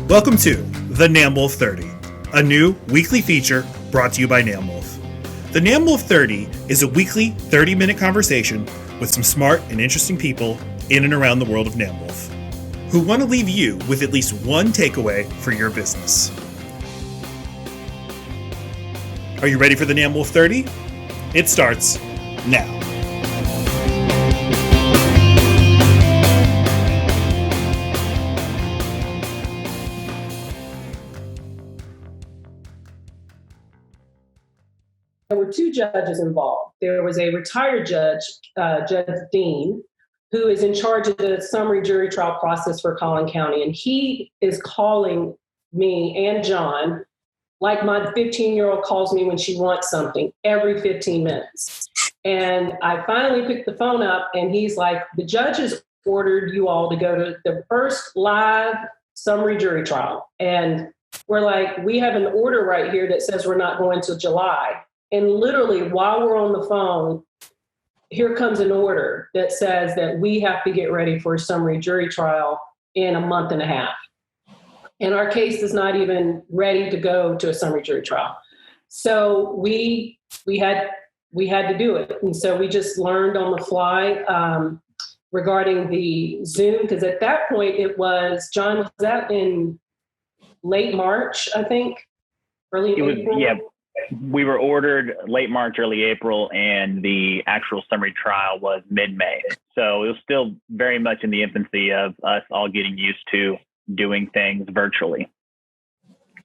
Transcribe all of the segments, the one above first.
Welcome to the NAMWOLF 30, a new weekly feature brought to you by NAMWOLF. The NAMWOLF 30 is a weekly 30-minute conversation with some smart and interesting people in and around the world of NAMWOLF who want to leave you with at least one takeaway for your business. Are you ready for the NAMWOLF 30? It starts now. There were two judges involved. There was a retired judge, Judge Dean, who is in charge of the summary jury trial process for Collin County. And he is calling me and John, like my 15-year-old calls me when she wants something, every 15 minutes. And I finally picked the phone up and he's like, the judges ordered you all to go to the first live summary jury trial. And we're like, we have an order right here that says we're not going till July. And literally, while we're on the phone, here comes an order that says that we have to get ready for a summary jury trial in a month and a half. And our case is not even ready to go to a summary jury trial. So we had to do it. And so we just learned on the fly regarding the Zoom, because at that point it was, John, was that in late March, I think? Early April? Yeah. We were ordered late March, early April, and the actual summary trial was mid-May. So it was still very much in the infancy of us all getting used to doing things virtually.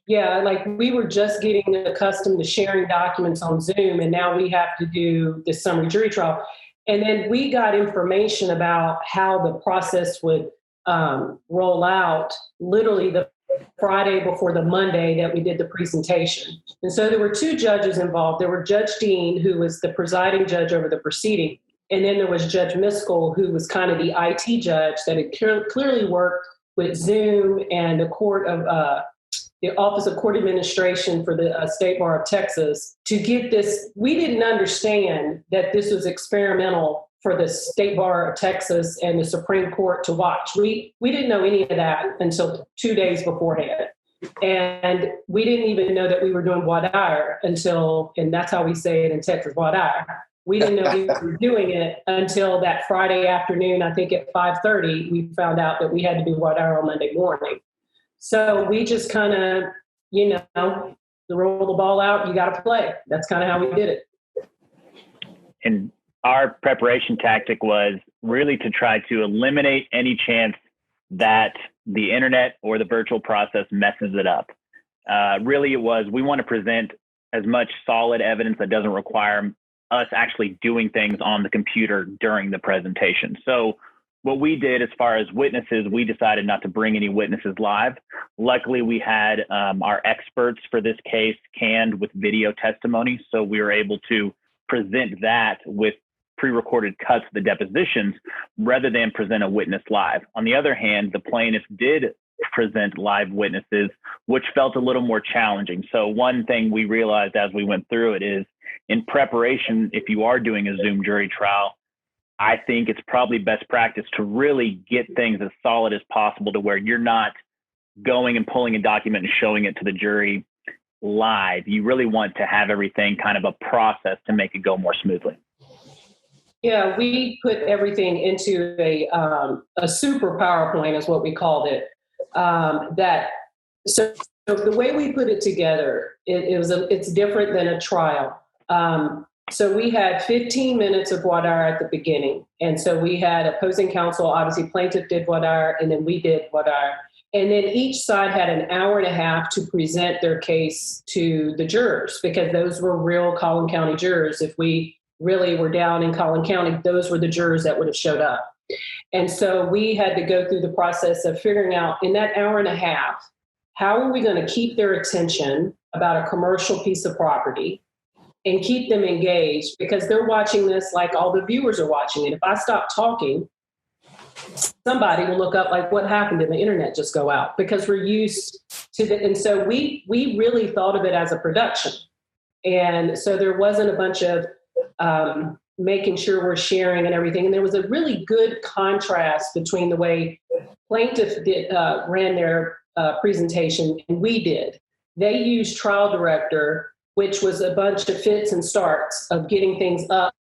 Yeah, like we were just getting accustomed to sharing documents on Zoom, and now we have to do the summary jury trial. And then we got information about how the process would roll out literally the Friday before the Monday that we did the presentation. And so there were two judges involved. There were Judge Dean, who was the presiding judge over the proceeding. And then there was Judge Miskell, who was kind of the IT judge that had clearly worked with Zoom and the the Office of Court Administration for the State Bar of Texas to get this. We didn't understand that this was experimental for the State Bar of Texas and the Supreme Court to watch. We didn't know any of that until 2 days beforehand. And we didn't even know that we were doing voir dire until, and that's how we say it in Texas, voir dire. We didn't know we were doing it until that Friday afternoon, I think at 5:30, we found out that we had to do voir dire on Monday morning. So we just kind of, roll the ball out, you got to play. That's kind of how we did it. And our preparation tactic was really to try to eliminate any chance that the internet or the virtual process messes it up. Really, it was, we want to present as much solid evidence that doesn't require us actually doing things on the computer during the presentation. So what we did as far as witnesses, we decided not to bring any witnesses live. Luckily, we had our experts for this case canned with video testimony. So we were able to present that with pre-recorded cuts of the depositions rather than present a witness live. On the other hand, the plaintiff did present live witnesses, which felt a little more challenging. So one thing we realized as we went through it is, in preparation, if you are doing a Zoom jury trial, I think it's probably best practice to really get things as solid as possible to where you're not going and pulling a document and showing it to the jury live. You really want to have everything kind of a process to make it go more smoothly. Yeah, we put everything into a super PowerPoint is what we called it. So the way we put it together, it's different than a trial. So we had 15 minutes of voir dire at the beginning. And so we had opposing counsel, obviously plaintiff did voir dire, and then we did voir dire. And then each side had an hour and a half to present their case to the jurors, because those were real Collin County jurors. If we really were down in Collin County, those were the jurors that would have showed up. And so we had to go through the process of figuring out in that hour and a half, how are we going to keep their attention about a commercial piece of property and keep them engaged, because they're watching this like all the viewers are watching it. If I stop talking, somebody will look up like, what happened? Did the internet just go out? Because we're used to the, and so we really thought of it as a production. And so there wasn't a bunch of making sure we're sharing and everything. And there was a really good contrast between the way plaintiff ran their presentation, and we did. They used trial director, which was a bunch of fits and starts of getting things up.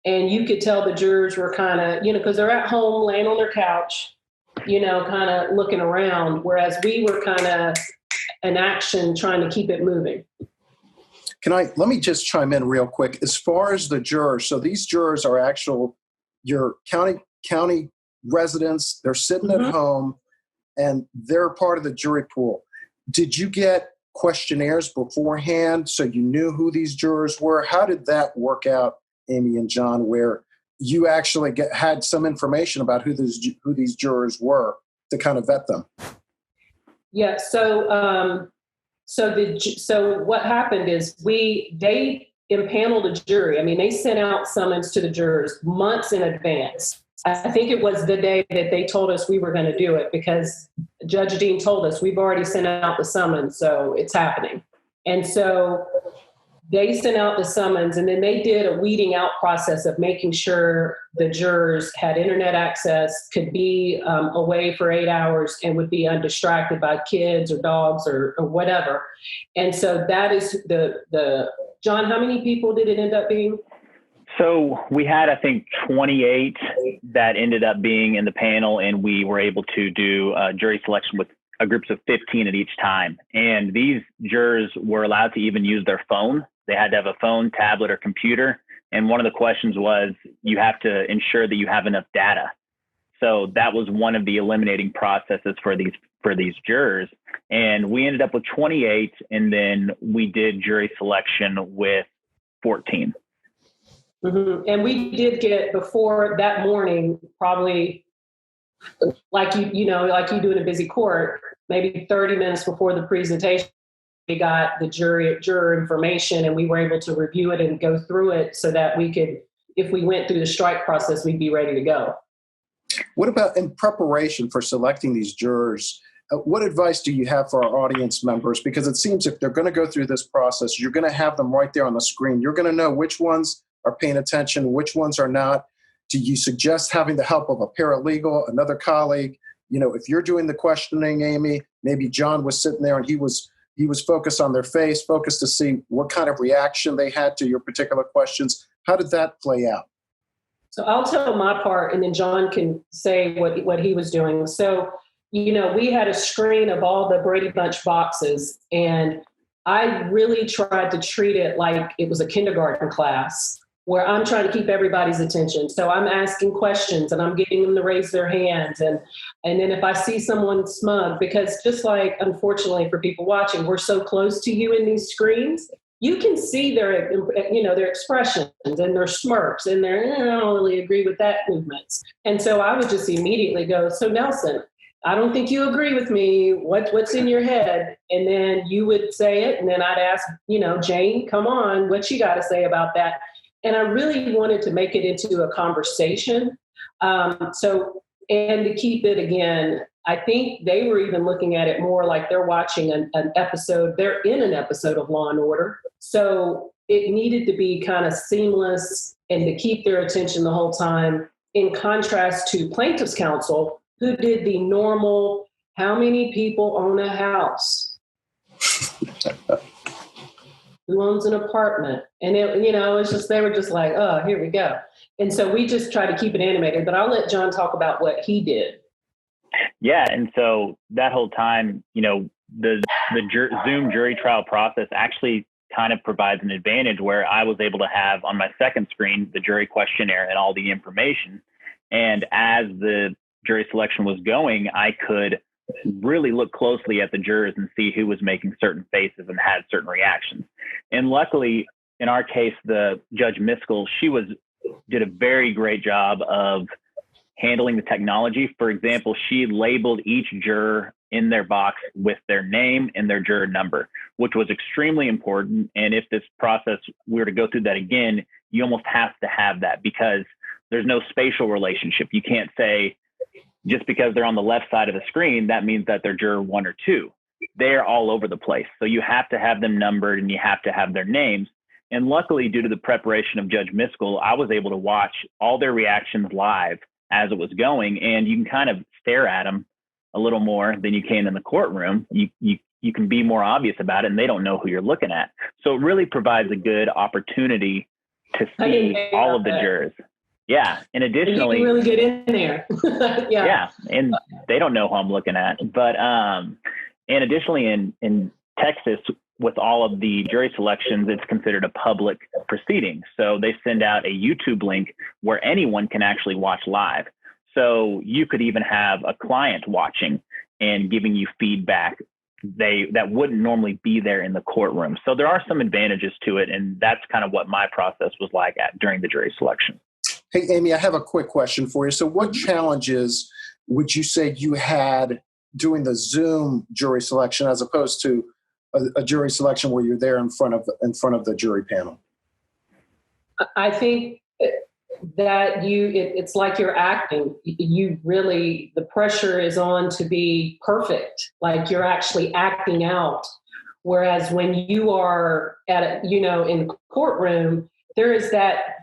And you could tell the jurors were kind of, because they're at home laying on their couch, kind of looking around, whereas we were kind of in action trying to keep it moving. Let me just chime in real quick. As far as the jurors, so these jurors are your county residents, they're sitting at home and they're part of the jury pool. Did you get questionnaires beforehand so you knew who these jurors were? How did that work out, Amy and John, where you actually had some information about who these jurors were to kind of vet them? Yeah. So what happened is they impaneled a jury. I mean, they sent out summons to the jurors months in advance. I think it was the day that they told us we were going to do it, because Judge Dean told us we've already sent out the summons, so it's happening. And so they sent out the summons, and then they did a weeding out process of making sure the jurors had internet access, could be away for 8 hours, and would be undistracted by kids or dogs or whatever. And so that is the John, how many people did it end up being? So we had, I think, 28 that ended up being in the panel, and we were able to do jury selection with groups of 15 at each time. And these jurors were allowed to even use their phone. They had to have a phone, tablet, or computer. And one of the questions was, you have to ensure that you have enough data. So that was one of the eliminating processes for these jurors. And we ended up with 28, and then we did jury selection with 14. Mm-hmm. And we did get, before that morning, probably like you do in a busy court, maybe 30 minutes before the presentation, we got the juror information, and we were able to review it and go through it so that we could, if we went through the strike process, we'd be ready to go. What about in preparation for selecting these jurors? What advice do you have for our audience members? Because it seems if they're going to go through this process, you're going to have them right there on the screen. You're going to know which ones are paying attention, which ones are not. Do you suggest having the help of a paralegal, another colleague? If you're doing the questioning, Amy, maybe John was sitting there and he was focused on their face, focused to see what kind of reaction they had to your particular questions. How did that play out? So I'll tell my part, and then John can say what he was doing. So, we had a screen of all the Brady Bunch boxes, and I really tried to treat it like it was a kindergarten class where I'm trying to keep everybody's attention. So I'm asking questions and I'm getting them to raise their hands. And then if I see someone smug, because just like, unfortunately for people watching, we're so close to you in these screens, you can see their expressions and their smirks and I don't really agree with that movements. And so I would just immediately go, so Nelson, I don't think you agree with me. What's in your head? And then you would say it. And then I'd ask, Jane, come on, what you got to say about that? And I really wanted to make it into a conversation. And to keep it, again, I think they were even looking at it more like they're watching an episode. They're in an episode of Law and Order. So it needed to be kind of seamless and to keep their attention the whole time, in contrast to plaintiff's counsel, who did the normal, how many people own a house? Who owns an apartment? And it's just, they were just like, oh, here we go. And so we just try to keep it animated, but I'll let John talk about what he did. Yeah. And so that whole time, the Zoom jury trial process actually kind of provides an advantage where I was able to have on my second screen the jury questionnaire and all the information. And as the jury selection was going, I could really look closely at the jurors and see who was making certain faces and had certain reactions. And luckily, in our case, the Judge Miskell, did a very great job of handling the technology. For example, she labeled each juror in their box with their name and their juror number, which was extremely important. And if this process were to go through that again, you almost have to have that because there's no spatial relationship. You can't say, just because they're on the left side of the screen, that means that they're juror 1 or 2. They're all over the place. So you have to have them numbered and you have to have their names. And luckily, due to the preparation of Judge Miskell, I was able to watch all their reactions live as it was going. And you can kind of stare at them a little more than you can in the courtroom. You can be more obvious about it, and they don't know who you're looking at. So it really provides a good opportunity to see all of the jurors. Yeah. And additionally, you can really get in there. Yeah. And they don't know who I'm looking at. But, and additionally in Texas, with all of the jury selections, it's considered a public proceeding. So they send out a YouTube link where anyone can actually watch live. So you could even have a client watching and giving you feedback that wouldn't normally be there in the courtroom. So there are some advantages to it. And that's kind of what my process was like during the jury selection. Hey, Amy, I have a quick question for you. So what challenges would you say you had doing the Zoom jury selection as opposed to a jury selection where you're there in front of the jury panel? I think that it's like you're acting. You really, the pressure is on to be perfect, like you're actually acting out. Whereas when you are in the courtroom, there is that,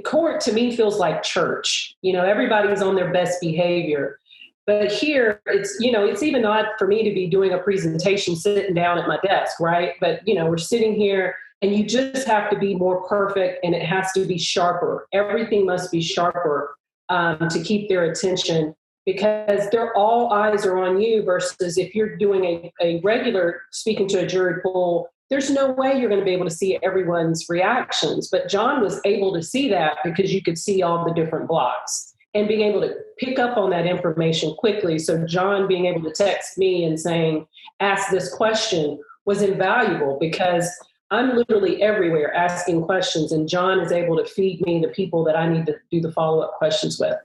court to me feels like church. Everybody's on their best behavior. But here, it's even odd for me to be doing a presentation sitting down at my desk, right? But, we're sitting here and you just have to be more perfect, and it has to be sharper. Everything must be sharper to keep their attention, because all eyes are on you, versus if you're doing a regular speaking to a jury pool, there's no way you're going to be able to see everyone's reactions. But John was able to see that because you could see all the different blocks and being able to pick up on that information quickly. So John being able to text me and saying, ask this question, was invaluable, because I'm literally everywhere asking questions, and John is able to feed me the people that I need to do the follow-up questions with.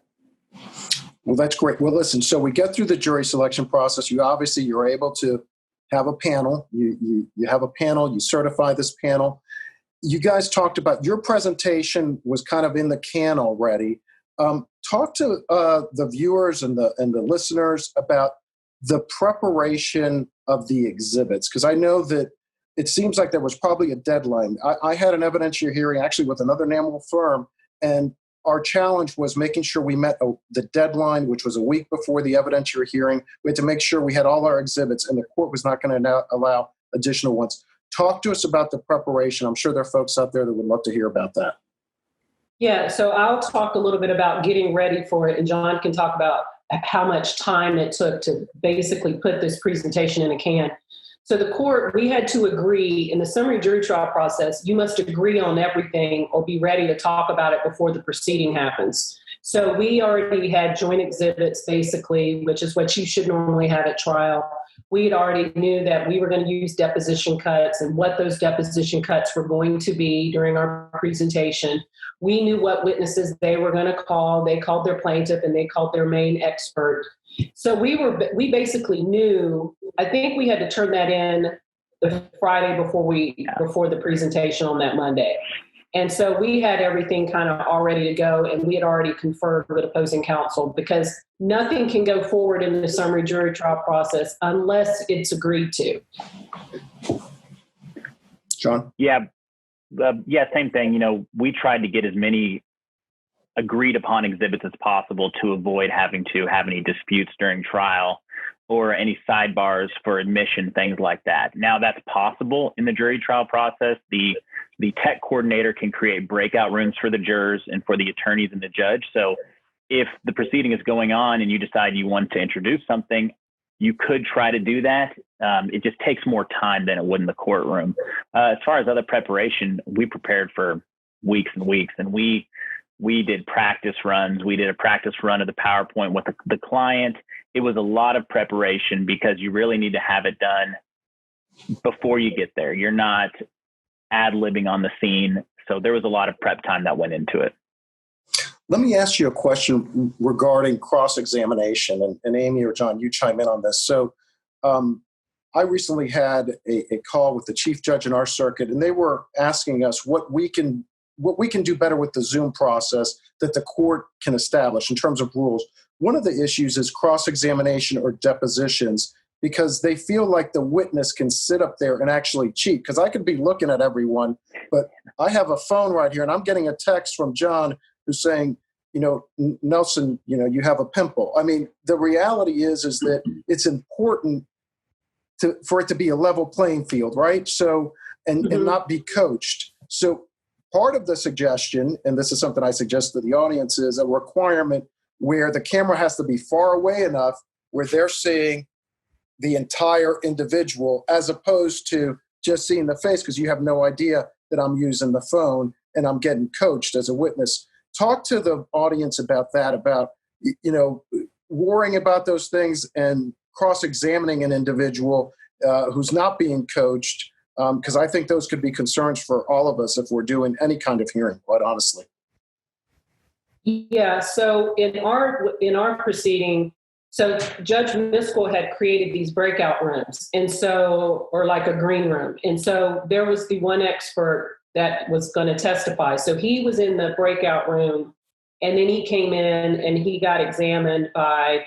Well, that's great. Well, listen, so we get through the jury selection process. You're able to have a panel. You have a panel. You certify this panel. You guys talked about your presentation was kind of in the can already. Talk to the viewers and the listeners about the preparation of the exhibits, because I know that it seems like there was probably a deadline. I had an evidentiary hearing actually with another NAMWOLF firm, and our challenge was making sure we met the deadline, which was a week before the evidentiary hearing. We had to make sure we had all our exhibits, and the court was not going to allow additional ones. Talk to us about the preparation. I'm sure there are folks out there that would love to hear about that. Yeah, so I'll talk a little bit about getting ready for it, and John can talk about how much time it took to basically put this presentation in a can. So the court, we had to agree in the summary jury trial process, you must agree on everything or be ready to talk about it before the proceeding happens. So we already had joint exhibits, basically, which is what you should normally have at trial. We had already knew that we were going to use deposition cuts and what those deposition cuts were going to be during our presentation. We knew what witnesses they were going to call. They called their plaintiff and they called their main expert. So we basically knew. I think we had to turn that in the Friday before the presentation on that Monday. And so we had everything kind of all ready to go, and we had already conferred with opposing counsel, because nothing can go forward in the summary jury trial process unless it's agreed to. John? Yeah, same thing. We tried to get as many agreed upon exhibits as possible to avoid having to have any disputes during trial or any sidebars for admission, things like that. Now that's possible in the jury trial process. The tech coordinator can create breakout rooms for the jurors and for the attorneys and the judge. So if the proceeding is going on and you decide you want to introduce something, you could try to do that. It just takes more time than it would in the courtroom. As far as other preparation, we prepared for weeks and weeks, and we did practice runs. We did a practice run of the PowerPoint with the client. It was a lot of preparation because you really need to have it done before you get there. You're not ad-libbing on the scene. So there was a lot of prep time that went into it. Let me ask you a question regarding cross-examination, and Amy or John, you chime in on this. So I recently had a call with the chief judge in our circuit, and they were asking us what we can do better with the Zoom process that the court can establish in terms of rules. One of the issues is cross-examination or depositions, because they feel like the witness can sit up there and actually cheat. Because I could be looking at everyone, but I have a phone right here, and I'm getting a text from John who's saying, Nelson, you have a pimple. I mean, the reality is that it's important for it to be a level playing field, right? So, and not be coached. So part of the suggestion, and this is something I suggest to the audience, is a requirement where the camera has to be far away enough where they're seeing the entire individual as opposed to just seeing the face, because you have no idea that I'm using the phone and I'm getting coached as a witness. Talk to the audience about that, about, worrying about those things and cross-examining an individual who's not being coached, because I think those could be concerns for all of us if we're doing any kind of hearing, quite honestly. Yeah, so in our proceeding, so Judge Miskell had created these breakout rooms, or like a green room. And so there was the one expert that was going to testify. So he was in the breakout room, and then he came in and he got examined by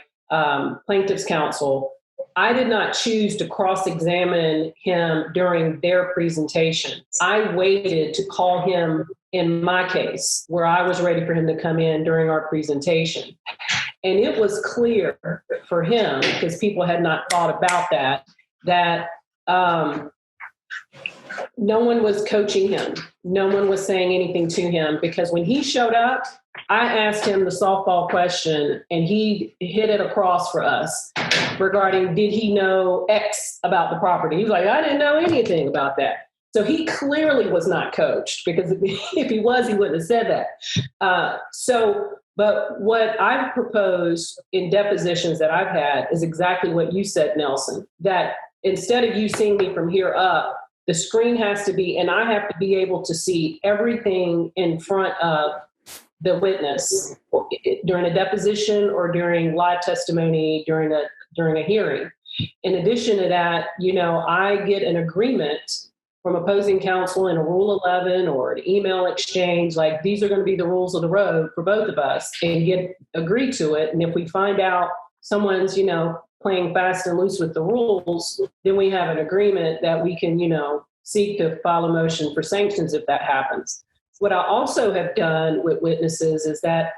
plaintiff's counsel. I did not choose to cross-examine him during their presentation. I waited to call him in my case, where I was ready for him to come in during our presentation. And it was clear for him, because people had not thought about that no one was coaching him. No one was saying anything to him, because when he showed up, I asked him the softball question and he hit it across for us regarding, did he know X about the property? He was like, I didn't know anything about that. So he clearly was not coached, because if he was, he wouldn't have said that. But what I've proposed in depositions that I've had is exactly what you said, Nelson, that instead of you seeing me from here up, the screen has to be, and I have to be able to see everything in front of the witness during a deposition or during live testimony during a hearing. In addition to that, I get an agreement from opposing counsel in a Rule 11 or an email exchange, like these are going to be the rules of the road for both of us, and agree to it. And if we find out someone's, playing fast and loose with the rules, then we have an agreement that we can, seek to file a motion for sanctions if that happens. What I also have done with witnesses is that,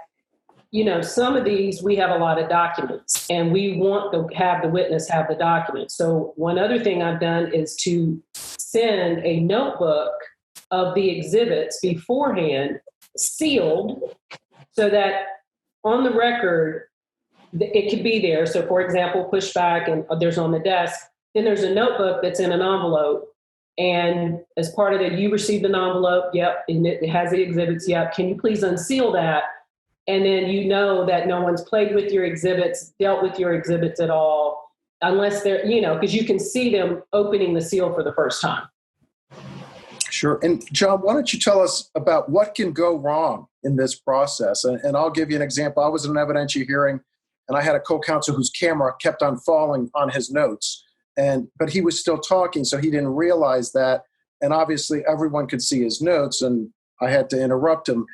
some of these, we have a lot of documents and we want to have the witness have the documents. So one other thing I've done is to send a notebook of the exhibits beforehand, sealed, so that on the record, it could be there. So for example, pushback and there's on the desk, then there's a notebook that's in an envelope. And as part of that, you received an envelope. Yep. And it has the exhibits. Yep. Can you please unseal that? And then that no one's played with your exhibits, dealt with your exhibits at all, unless they're, because you can see them opening the seal for the first time. Sure. And John, why don't you tell us about what can go wrong in this process? And I'll give you an example. I was in an evidentiary hearing and I had a co-counsel whose camera kept on falling on his notes. But he was still talking, so he didn't realize that. And obviously everyone could see his notes and I had to interrupt him.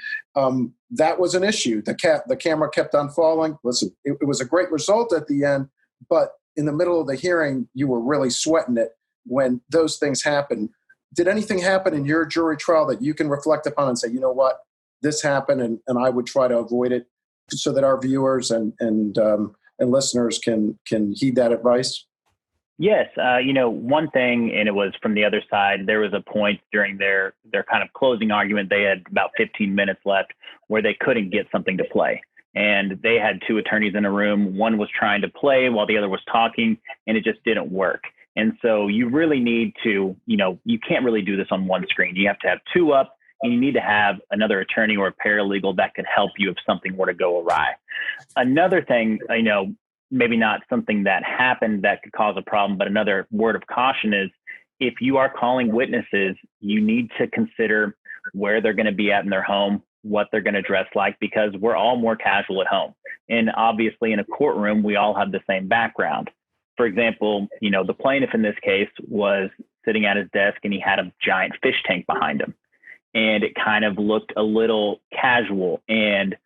That was an issue. The camera kept on falling. Listen, it was a great result at the end, but in the middle of the hearing, you were really sweating it when those things happen. Did anything happen in your jury trial that you can reflect upon and say, you know what, this happened and I would try to avoid it, so that our viewers and listeners can heed that advice? Yes. One thing, and it was from the other side, there was a point during their kind of closing argument, they had about 15 minutes left where they couldn't get something to play. And they had two attorneys in a room. One was trying to play while the other was talking, and it just didn't work. And so you really need to, you can't really do this on one screen. You have to have two up, and you need to have another attorney or a paralegal that could help you if something were to go awry. Another thing, maybe not something that happened that could cause a problem, but another word of caution is if you are calling witnesses, you need to consider where they're going to be at in their home, what they're going to dress like, because we're all more casual at home. And obviously in a courtroom, we all have the same background. For example, the plaintiff in this case was sitting at his desk and he had a giant fish tank behind him. And it kind of looked a little casual and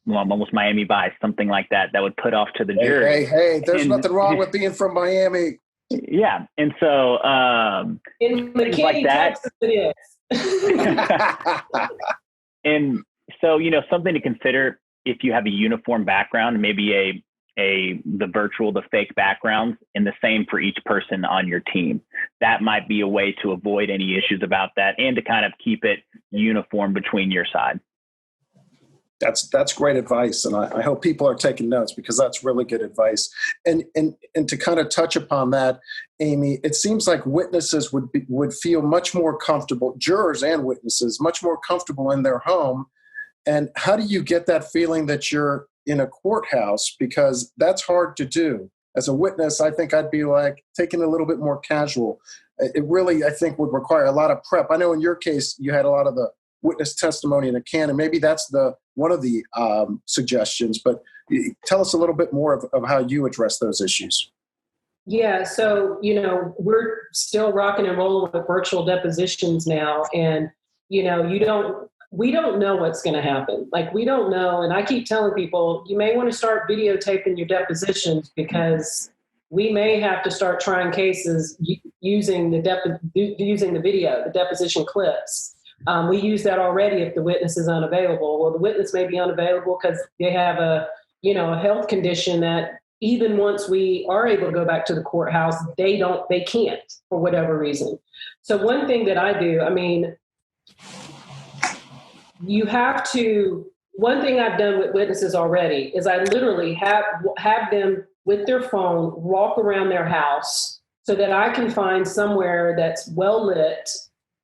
almost Miami Vice, something like that would put off to the jury. Hey, there's nothing wrong with being from Miami. Yeah. And so in McKinney, like Texas, it is. And so, something to consider, if you have a uniform background, maybe the virtual, the fake backgrounds, and the same for each person on your team. That might be a way to avoid any issues about that and to kind of keep it uniform between your side. That's great advice, and I hope people are taking notes because that's really good advice. And to kind of touch upon that, Amy, it seems like witnesses would feel much more comfortable, jurors and witnesses, much more comfortable in their home. And how do you get that feeling that you're in a courthouse? Because that's hard to do. As a witness, I think I'd be like taking it a little bit more casual. It really, I think, would require a lot of prep. I know in your case, you had a lot of the witness testimony in a can, and maybe that's one of the suggestions, but tell us a little bit more of how you address those issues. Yeah, so, we're still rocking and rolling with virtual depositions now, and, we don't know what's going to happen. Like, we don't know, and I keep telling people, you may want to start videotaping your depositions because we may have to start trying cases using the video, the deposition clips. We use that already if the witness is unavailable. Well, the witness may be unavailable because they have a health condition that even once we are able to go back to the courthouse, they can't for whatever reason. So one thing that I do, one thing I've done with witnesses already is I literally have them with their phone walk around their house so that I can find somewhere that's well lit.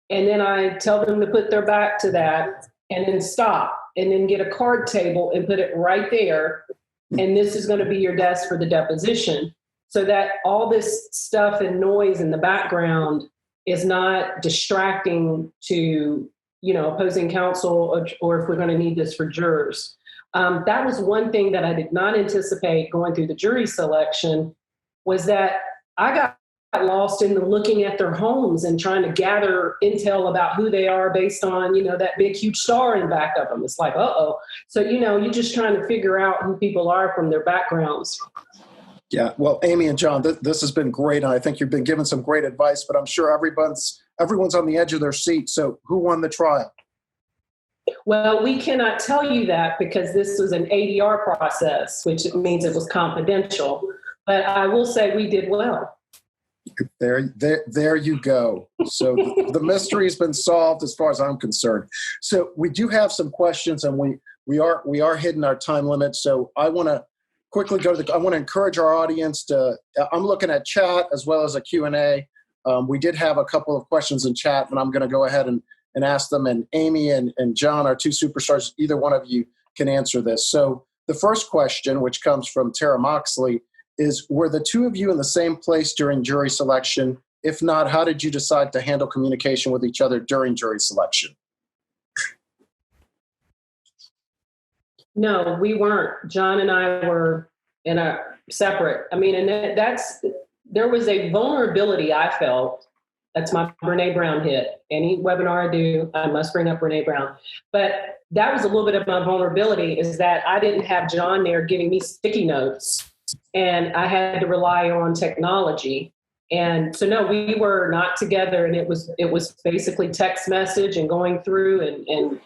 And then I tell them to put their back to that and then stop and then get a card table and put it right there. And this is going to be your desk for the deposition so that all this stuff and noise in the background is not distracting to, opposing counsel or if we're going to need this for jurors. That was one thing that I did not anticipate going through the jury selection was that I got lost in the looking at their homes and trying to gather intel about who they are based on, that big, huge star in back of them. It's like, uh-oh. So, you're just trying to figure out who people are from their backgrounds. Yeah. Well, Amy and John, this has been great. And I think you've been given some great advice, but I'm sure everyone's on the edge of their seat. So who won the trial? Well, we cannot tell you that because this was an ADR process, which means it was confidential. But I will say we did well. There you go. So the mystery's been solved as far as I'm concerned. So we do have some questions, and we are hitting our time limit. So I want to quickly I want to encourage our audience to. I'm looking at chat as well as a Q&A. We did have a couple of questions in chat, and I'm going to go ahead and ask them. And Amy and John, our two superstars, either one of you can answer this. So the first question, which comes from Tara Moxley, is were the two of you in the same place during jury selection? If not, how did you decide to handle communication with each other during jury selection? No, we weren't. John and I were separate. And there was a vulnerability I felt. That's my Brene Brown hit. Any webinar I do, I must bring up Brene Brown. But that was a little bit of my vulnerability is that I didn't have John there giving me sticky notes. And I had to rely on technology. And so, no, we were not together. And it was basically text message and going through and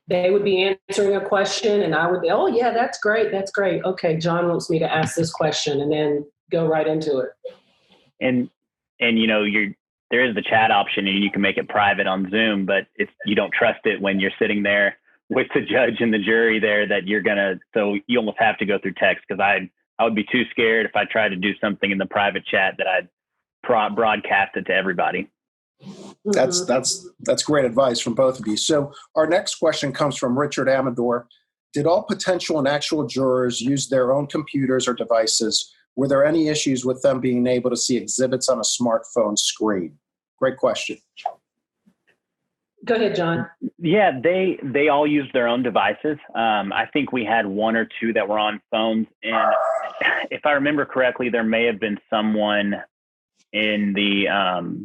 they would be answering a question and I would be, oh yeah, that's great. That's great. Okay. John wants me to ask this question and then go right into it. And there is the chat option and you can make it private on Zoom, but you don't trust it when you're sitting there with the judge and the jury there that so you almost have to go through text because I would be too scared if I tried to do something in the private chat that I'd broadcast it to everybody. That's great advice from both of you. So our next question comes from Richard Amador. Did all potential and actual jurors use their own computers or devices? Were there any issues with them being able to see exhibits on a smartphone screen? Great question. Go ahead, John. Yeah, they all used their own devices. I think we had one or two that were on phones. And if I remember correctly, there may have been someone in the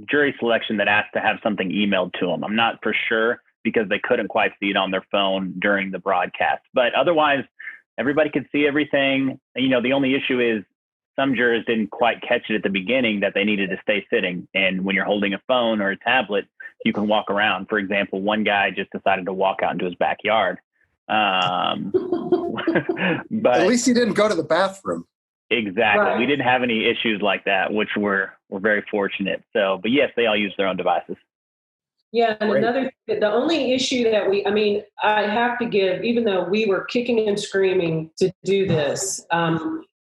jury selection that asked to have something emailed to them. I'm not for sure because they couldn't quite see it on their phone during the broadcast. But otherwise, everybody could see everything. The only issue is some jurors didn't quite catch it at the beginning that they needed to stay sitting. And when you're holding a phone or a tablet, you can walk around. For example, one guy just decided to walk out into his backyard, But at least he didn't go to the bathroom. exactly, Right. we didn't have any issues like that, which we're very fortunate. So, but yes, they all use their own devices. Yeah, and Great. the only issue that I have to give, even though we were kicking and screaming to do this,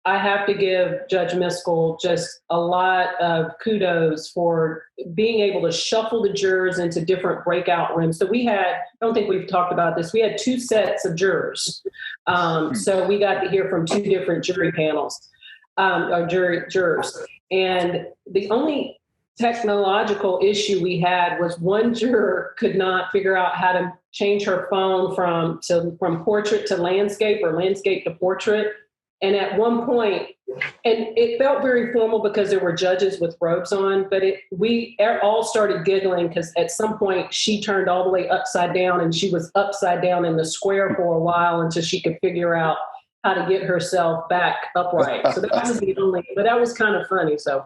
I have to give Judge Miskell just a lot of kudos for being able to shuffle the jurors into different breakout rooms. So I don't think we've talked about this, we had 2 sets of jurors. So we got to hear from 2 different jury panels, or jurors. And the only technological issue we had was one juror could not figure out how to change her phone from portrait to landscape or landscape to portrait. And at one point, and it felt very formal because there were judges with robes on, but we all started giggling because at some point she turned all the way upside down and she was upside down in the square for a while until she could figure out how to get herself back upright. So that was but that was kind of funny. So.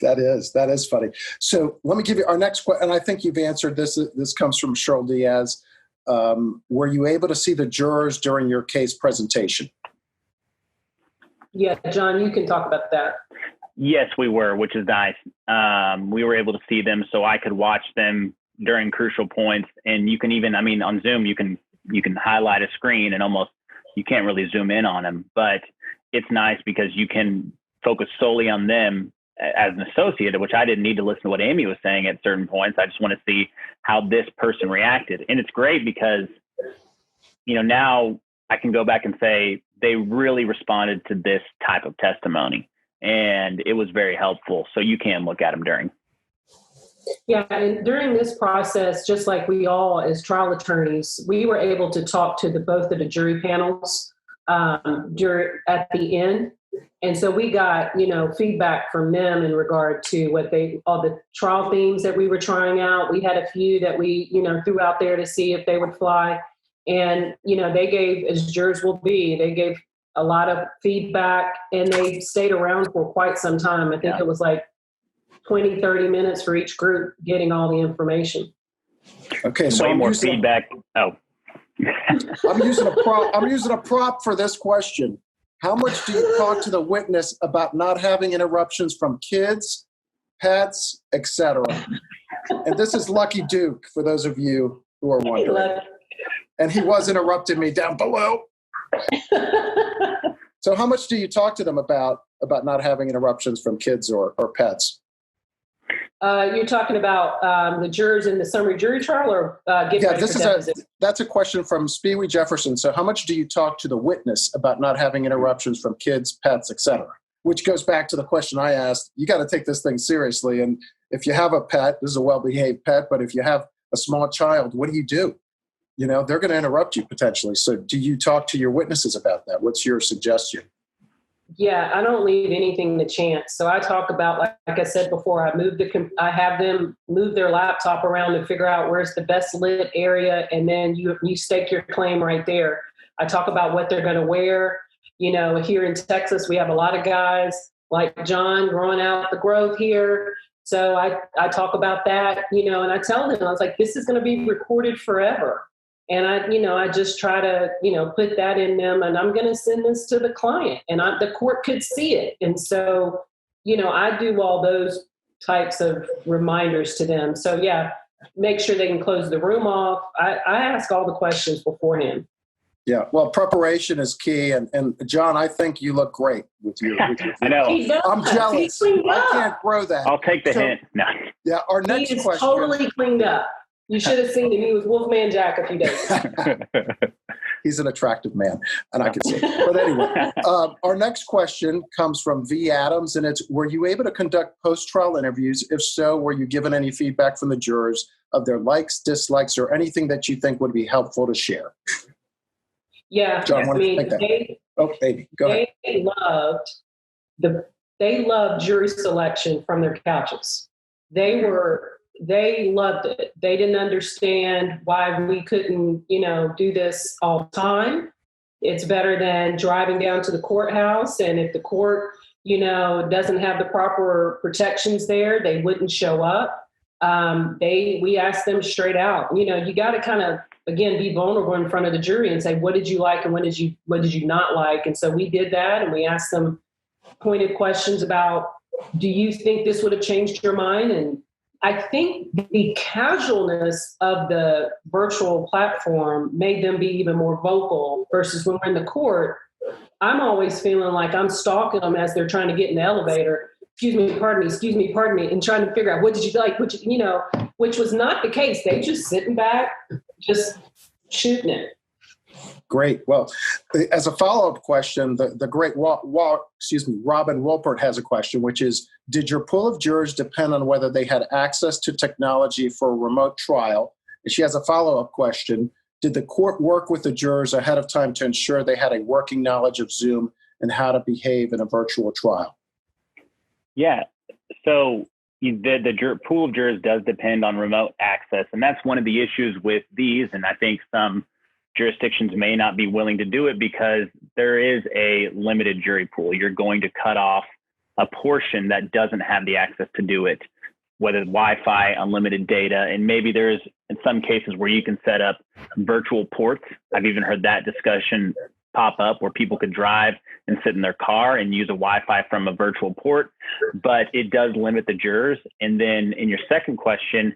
That is funny. So let me give you our next question, and I think you've answered this. This comes from Cheryl Diaz. Were you able to see the jurors during your case presentation? Yeah, John, you can talk about that. Yes, we were, which is nice. We were able to see them, so I could watch them during crucial points. And you can even, on Zoom, you can highlight a screen and almost you can't really zoom in on them. But it's nice because you can focus solely on them as an associate, which I didn't need to listen to what Amy was saying at certain points. I just want to see how this person reacted. And it's great because, now I can go back and say they really responded to this type of testimony and it was very helpful. So you can look at them during. Yeah, and during this process, just like we all as trial attorneys, we were able to talk to both of the jury panels at the end. And so we got, feedback from them in regard to all the trial themes that we were trying out. We had a few that we, threw out there to see if they would fly. And, they gave, as jurors will be, they gave a lot of feedback and they stayed around for quite some time. I think it was like 20, 30 minutes for each group getting all the information. Okay, so way more feedback. Oh. I'm using a prop for this question. How much do you talk to the witness about not having interruptions from kids, pets, etc.? And this is Lucky Duke, for those of you who are wondering. And he was interrupting me down below. So how much do you talk to them about not having interruptions from kids or pets? You're talking about the jurors in the summary jury trial, or that's a question from Speewee Jefferson. So how much do you talk to the witness about not having interruptions from kids, pets, etc.? Which goes back to the question I asked. You got to take this thing seriously. And if you have a pet, this is a well-behaved pet, but if you have a small child, what do? They're going to interrupt you potentially. So do you talk to your witnesses about that? What's your suggestion? Yeah, I don't leave anything to chance. So I talk about, like I said before, I have them move their laptop around and figure out where's the best lit area, and then you stake your claim right there. I talk about what they're going to wear. Here in Texas, we have a lot of guys like John growing out the growth here. So I talk about that, and I tell them, I was like, this is going to be recorded forever. And I just try to, put that in them, and I'm going to send this to the client, and the court could see it. And so, I do all those types of reminders to them. So yeah, make sure they can close the room off. I ask all the questions beforehand. Yeah. Well, preparation is key. And John, I think you look great with your I know. I'm jealous. I can't grow that. I'll take the hint. No. Yeah. Our next he is question. Totally cleaned up. You should have seen him. He was Wolfman Jack a few days. He's an attractive man, and I can see it. But anyway, our next question comes from V. Adams, and it's, were you able to conduct post-trial interviews? If so, were you given any feedback from the jurors of their likes, dislikes, or anything that you think would be helpful to share? Yeah. John, baby, go ahead. They loved jury selection from their couches. They loved it. They didn't understand why we couldn't, do this all the time. It's better than driving down to the courthouse. And if the court, doesn't have the proper protections there, they wouldn't show up. we asked them straight out. You got to kind of, again, be vulnerable in front of the jury and say, what did you like and what did you not like? And so we did that, and we asked them pointed questions about, do you think this would have changed your mind? And I think the casualness of the virtual platform made them be even more vocal versus when we're in the court. I'm always feeling like I'm stalking them as they're trying to get in the elevator. Excuse me, pardon me, and trying to figure out what did you like, which was not the case. They just sitting back, just shooting it. Great. Well, as a follow-up question, the great Robin Wolpert has a question, which is, did your pool of jurors depend on whether they had access to technology for a remote trial? And she has a follow-up question. Did the court work with the jurors ahead of time to ensure they had a working knowledge of Zoom and how to behave in a virtual trial? Yeah. So the pool of jurors does depend on remote access. And that's one of the issues with these. And I think some jurisdictions may not be willing to do it because there is a limited jury pool. You're going to cut off a portion that doesn't have the access to do it, whether it's Wi-Fi, unlimited data, and maybe there's in some cases where you can set up virtual ports. I've even heard that discussion pop up where people could drive and sit in their car and use a Wi-Fi from a virtual port, but it does limit the jurors. And then in your second question,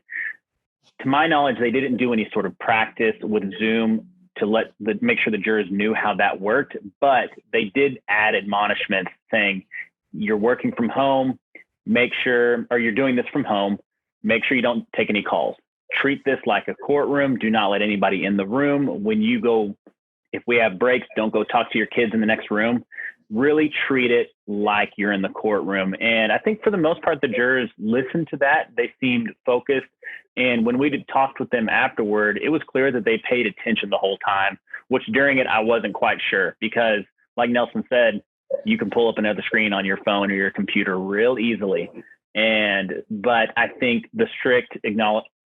to my knowledge, they didn't do any sort of practice with Zoom to make sure the jurors knew how that worked, but they did add admonishments saying, you're working from home, you're doing this from home, make sure you don't take any calls. Treat this like a courtroom. Do not let anybody in the room. When you go, if we have breaks, don't go talk to your kids in the next room. Really treat it like you're in the courtroom. And I think for the most part, the jurors listened to that. They seemed focused. And when we talked with them afterward, it was clear that they paid attention the whole time, which during it, I wasn't quite sure because like Nelson said, you can pull up another screen on your phone or your computer real easily. But I think the strict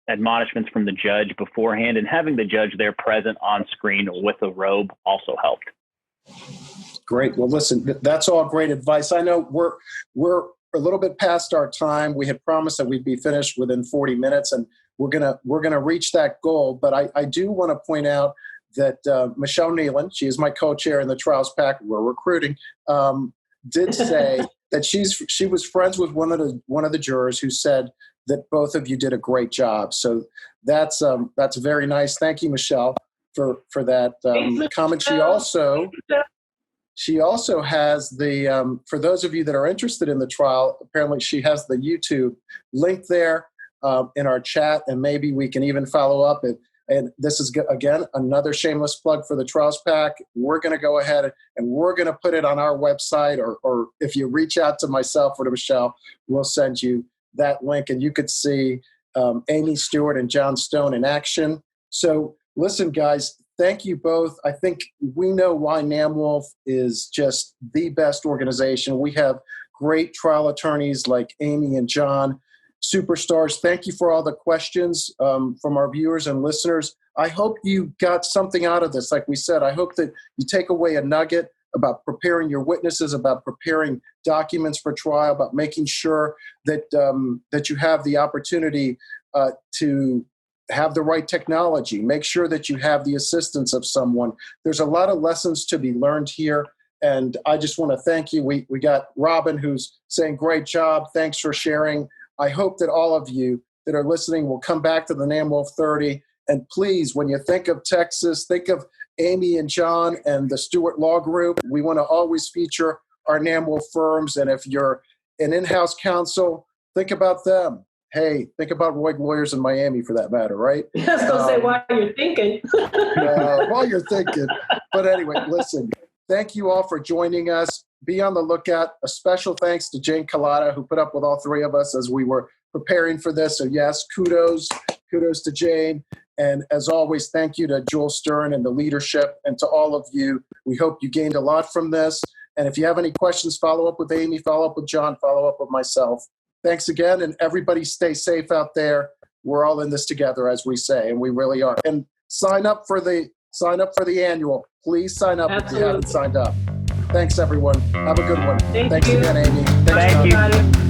admonishments from the judge beforehand and having the judge there present on screen with a robe also helped. Great. Well, listen, that's all great advice. I know we're a little bit past our time. We had promised that we'd be finished within 40 minutes, and we're gonna reach that goal. But I do want to point out that Michelle Nealon, she is my co-chair in the trials pack, we're recruiting, did say that she was friends with one of the jurors who said that both of you did a great job. So that's very nice. Thank you, Michelle, for that comment. She also has the, for those of you that are interested in the trial, apparently she has the YouTube link there in our chat, and maybe we can even follow up. And this is, again, another shameless plug for the Trials Pack. We're going to go ahead and we're going to put it on our website, or if you reach out to myself or to Michelle, we'll send you that link, and you could see Amy Stewart and John Stone in action. So listen, guys, thank you both. I think we know why NAMWOLF is just the best organization. We have great trial attorneys like Amy and John, superstars. Thank you for all the questions from our viewers and listeners. I hope you got something out of this. Like we said, I hope that you take away a nugget about preparing your witnesses, about preparing documents for trial, about making sure that that you have the opportunity to have the right technology. Make sure that you have the assistance of someone. There's a lot of lessons to be learned here. And I just want to thank you. We got Robin, who's saying, great job. Thanks for sharing. I hope that all of you that are listening will come back to the NAMWOLF 30. And please, when you think of Texas, think of Amy and John and the Stewart Law Group. We want to always feature our NAMWOLF firms. And if you're an in-house counsel, think about them. Hey, think about ROIG lawyers in Miami for that matter, right? I was going to say, while you're thinking. While you're thinking. But anyway, listen, thank you all for joining us. Be on the lookout. A special thanks to Jane Collada, who put up with all three of us as we were preparing for this. So yes, kudos to Jane. And as always, thank you to Joel Stern and the leadership, and to all of you. We hope you gained a lot from this. And if you have any questions, follow up with Amy, follow up with John, follow up with myself. Thanks again, and everybody stay safe out there. We're all in this together, as we say, and we really are. And sign up for the annual. Please sign up. Absolutely. If you haven't signed up. Thanks, everyone. Have a good one. Thanks again, Amy. Thank you.